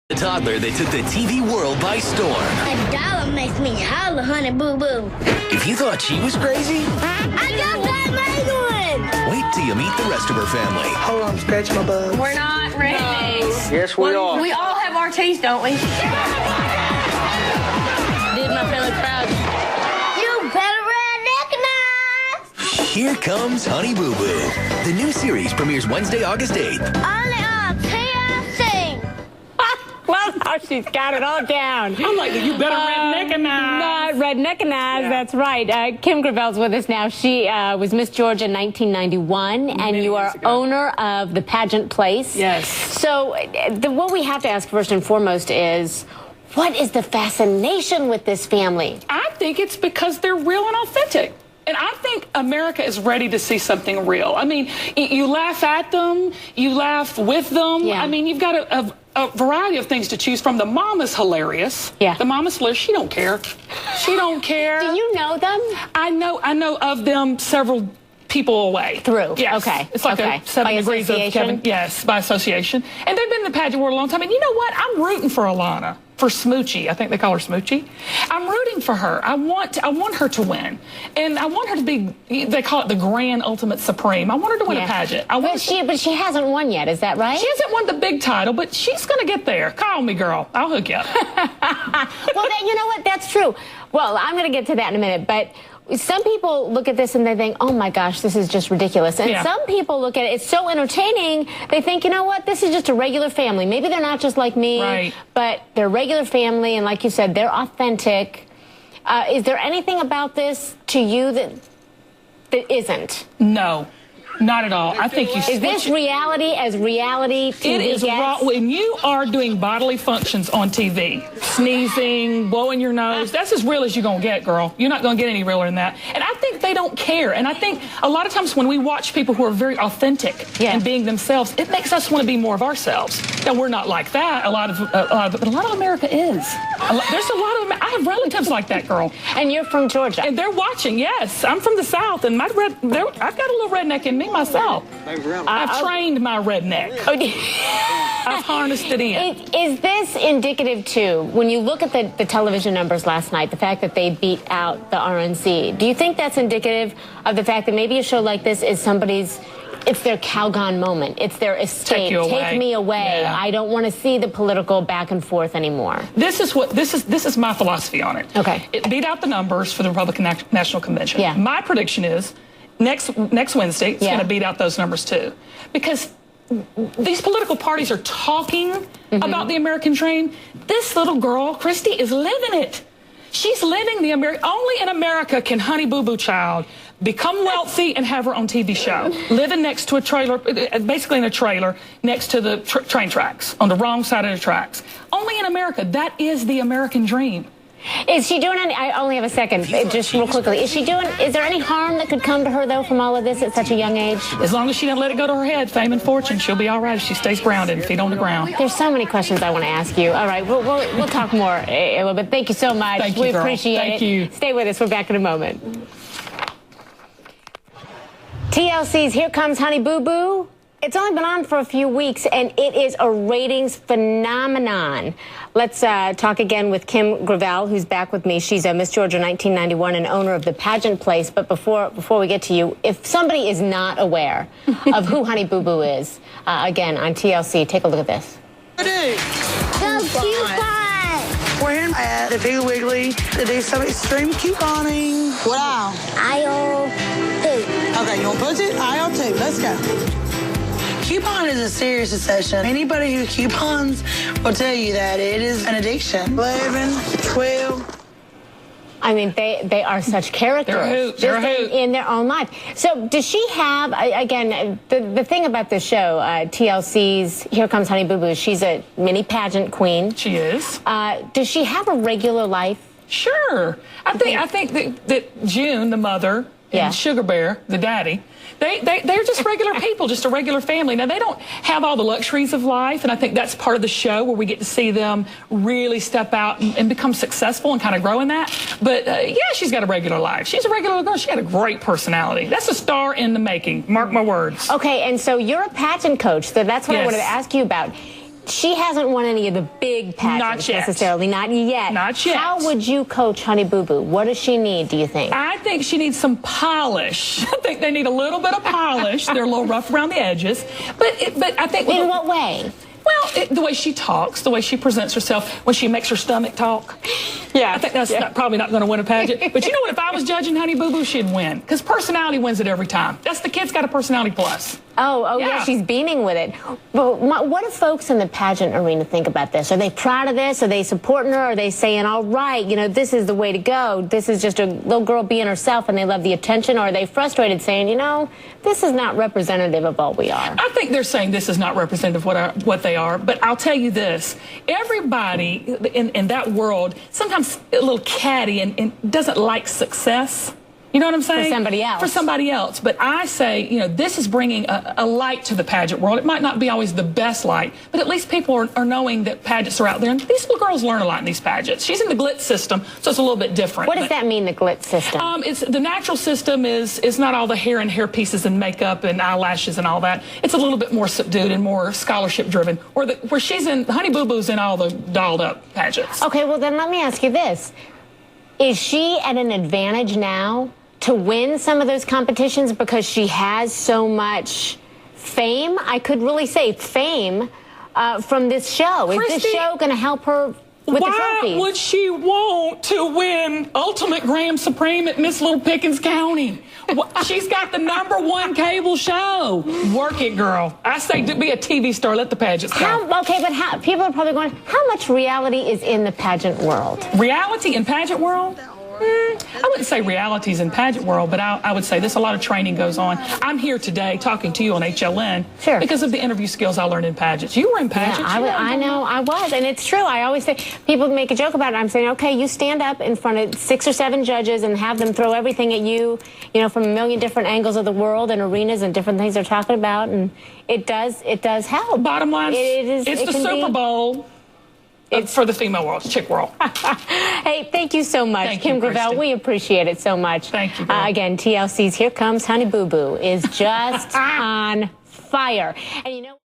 The toddler that took the TV world by storm. $1 makes me holler, honey boo boo. If you thought she was crazy, I got that penguin! wait till you meet the rest of her family. Hold on, scratch my butt. We're not rednecks. Yes, we are. We all have our teeth, don't we? Did my fellow proud. You better recognize! Here comes Honey Boo Boo. The new series premieres Wednesday, August 8th. Only on TLC. Well, now she's got it all down. I'm like, you better redneckinize. Not redneckinize, that's right. Kim Gravel's with us now. She was Miss Georgia in 1991, and you are owner of the Pageant Place. Yes. So what we have to ask first and foremost is, what is the fascination with this family? I think it's because they're real and authentic. And I think America is ready to see something real. I mean, you laugh at them, you laugh with them. Yeah. I mean, you've got a variety of things to choose from. The mom is hilarious. Yeah. The mom is hilarious. She don't care. She don't care. Do you know them? I know of them several people away. Through? Yes. Okay. It's like Okay. a 7 By degrees of association? Kevin. Yes, by association. And they've been in the pageant world a long time. And you know what? I'm rooting for Alana. For Smoochie. I think they call her Smoochie. I'm rooting for her. I want her to win. And I want her to be, they call it the grand ultimate supreme. I want her to win a pageant. But she hasn't won yet, is that right? She hasn't won the big title, but she's going to get there. Call me, girl. I'll hook you up. Well, you know what? That's true. Well, I'm going to get to that in a minute, but some people look at this and they think, oh my gosh, this is just ridiculous. And some people look at it, it's so entertaining, they think, you know what, this is just a regular family. Maybe they're not just like me, but they're regular family, and like you said, they're authentic. Is there anything about this to you that isn't? No. Not at all. I think you. Is this reality as reality TV It is raw. When you are doing bodily functions on TV, sneezing, blowing your nose, that's as real as you're going to get, girl. You're not going to get any realer than that. And I think they don't care. And I think a lot of times when we watch people who are very authentic and being themselves, it makes us want to be more of ourselves. Now, we're not like that. But a lot of America is. There's a lot of. I have relatives like that, girl. And you're from Georgia. And they're watching. Yes, I'm from the South, and I've got a little redneck in me myself. I've trained my redneck. I've harnessed it in. Is this indicative, too, when you look at the television numbers last night, the fact that they beat out the RNC, do you think that's indicative of the fact that maybe a show like this is it's their Calgon moment. It's their escape. Take me away. Yeah. I don't want to see the political back and forth anymore. This is my philosophy on it. Okay. It beat out the numbers for the Republican National Convention. Yeah. My prediction is next Wednesday it's going to beat out those numbers too, because these political parties are talking about the American dream. This little girl, Christi, is living it. She's living the only in America can Honey Boo Boo Child become wealthy and have her own TV show, living next to a trailer, basically in a trailer next to the train tracks, on the wrong side of the tracks. Only in America. That is the American dream. Is she doing any, I only have a second, just real quickly. Is there any harm that could come to her, though, from all of this at such a young age? As long as she doesn't let it go to her head, fame and fortune, she'll be all right if she stays grounded and feet on the ground. There's so many questions I want to ask you. All right, we'll talk more a little bit. Thank you so much. Thank you, we girl. appreciate it. Thank you. Stay with us. We're back in a moment. TLC's Here Comes Honey Boo Boo. It's only been on for a few weeks, and it is a ratings phenomenon. Let's talk again with Kim Gravel, who's back with me. She's Miss Georgia 1991 and owner of the Pageant Place. But before we get to you, if somebody is not aware of who Honey Boo Boo is, again, on TLC, take a look at this. Go coupon! We're here at the Big Wiggly to do some extreme couponing. Wow. Aisle 2. Okay, you want to put it? Aisle 2. Let's go. Coupon is a serious obsession. Anybody who coupons will tell you that it is an addiction. 11, 12. I mean, they are such characters They're a hoot. in their own life. So does she have, again, the thing about this show, TLC's Here Comes Honey Boo Boo, she's a mini pageant queen. She is. Does she have a regular life? Sure. I think that June, the mother, and Sugar Bear, the daddy, they're just regular people, just a regular family. Now, they don't have all the luxuries of life, and I think that's part of the show where we get to see them really step out and become successful and kind of grow in that. But, yeah, she's got a regular life. She's a regular girl. She got a great personality. That's a star in the making. Mark my words. Okay, and so you're a pageant coach, so that's what I wanted to ask you about. she hasn't won any of the big pageants necessarily. Not yet. Not yet. How would you coach Honey Boo Boo? What does she need, do you think? I think she needs some polish. I think they need a little bit of polish. They're a little rough around the edges. But I think... In what way? Well, the way she talks, the way she presents herself, when she makes her stomach talk. Yeah, I think that's probably not going to win a pageant. But you know what? If I was judging Honey Boo Boo, she'd win. Because personality wins it every time. That's the kid's got a personality plus. Oh, yeah, she's beaming with it. But what do folks in the pageant arena think about this? Are they proud of this? Are they supporting her? Are they saying, all right, you know, this is the way to go. This is just a little girl being herself and they love the attention? Or are they frustrated saying, you know, this is not representative of what we are? I think they're saying this is not representative of what they are. But I'll tell you this. Everybody in that world, sometimes a little catty and doesn't like success. You know what I'm saying? For somebody else. For somebody else. But I say, you know, this is bringing a light to the pageant world. It might not be always the best light, but at least people are knowing that pageants are out there. And these little girls learn a lot in these pageants. She's in the glitz system, so it's a little bit different. What does that mean, the glitz system? It's the natural system is not all the hair and hair pieces and makeup and eyelashes and all that. It's a little bit more subdued and more scholarship driven. Where she's in, Honey Boo Boo's in all the dolled up pageants. Okay, well then let me ask you this. Is she at an advantage now to win some of those competitions because she has so much fame? I could really say fame from this show. Christi, is this show going to help her with the trophies? Why would she want to win Ultimate Grand Supreme at Miss Little Pickens County? She's got the #1 cable show. Work it, girl. I say to be a TV star, let the pageants go. Okay, but people are probably going, how much reality is in the pageant world? Reality in pageant world? I wouldn't say reality's in pageant world, but I would say there's a lot of training goes on. I'm here today talking to you on HLN because of the interview skills I learned in pageants. You were in pageants. Yeah, I know, I was, and it's true. I always say, people make a joke about it. I'm saying, okay, you stand up in front of 6 or 7 judges and have them throw everything at you, you know, from a million different angles of the world and arenas and different things they're talking about, and it does help. Bottom line, it's the Super Bowl. It's for the female world, chick world. Hey, thank you so much, thank Kim you, Gravel. We appreciate it so much. Thank you. Again, TLC's Here Comes Honey Boo Boo is just on fire. And you know.